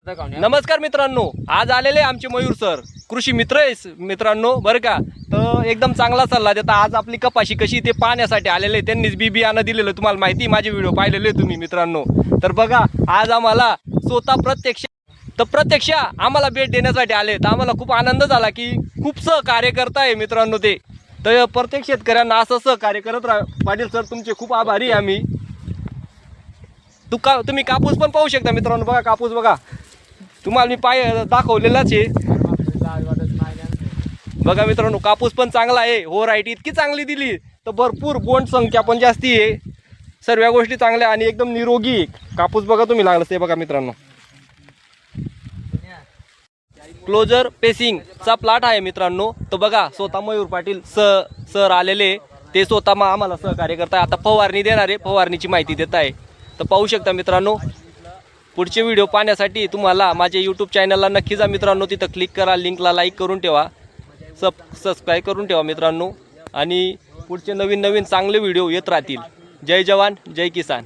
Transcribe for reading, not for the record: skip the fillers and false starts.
नमस्कार मित्रांनो, आज आलेले आमचे मयूर सर कृषी मित्र आहे मित्रांनो बरं का. तर एकदम चांगला सल्ला देता. आज आपली कपाशी कशी ते पाहण्यासाठी आलेले. त्यांनीच बी बियाणं दिलेलं, तुम्हाला माहिती, माझे व्हिडिओ पाहिलेले तुम्ही मित्रांनो. तर बघा आज आम्हाला स्वतः प्रत्यक्ष आम्हाला भेट देण्यासाठी आले. तर आम्हाला खूप आनंद झाला की खूप सहकार्य करताय मित्रांनो ते. तर प्रत्येक शेतकऱ्यांना असं सहकार्य करत राहा. पाटील सर तुमचे खूप आभारी आहे आम्ही. तुम्ही कापूस पण पाहू शकता मित्रांनो. बघा कापूस बघा, तुम्हाला मी दाखवलेलाच आहे. बघा मित्रांनो कापूस पण चांगला आहे. व्हरायटी इतकी चांगली दिली तर भरपूर बोंड संख्या पण जास्ती आहे. सर्व गोष्टी चांगल्या आणि एकदम निरोगी कापूस बघा तुम्ही लागलं ते बघा मित्रांनो. क्लोजर पेसिंगचा प्लॉट आहे मित्रांनो. तर बघा स्वतः मयूर पाटील सर आलेले, ते स्वतः आम्हाला सहकार्य करताय. आता फवारणी देणार आहे, फवारणीची माहिती देत आहे. तर पाहू शकता मित्रांनो. पुढचे व्हिडिओ पाहण्यासाठी तुम्हाला माझ्या यूट्यूब चॅनलला नक्की जा मित्रांनो. तिथं क्लिक करा, लिंकला लाईक करून ठेवा, सबस्क्राईब करून ठेवा मित्रांनो. आणि पुढचे नवीन चांगले व्हिडिओ येत राहतील. जय जवान जय किसान.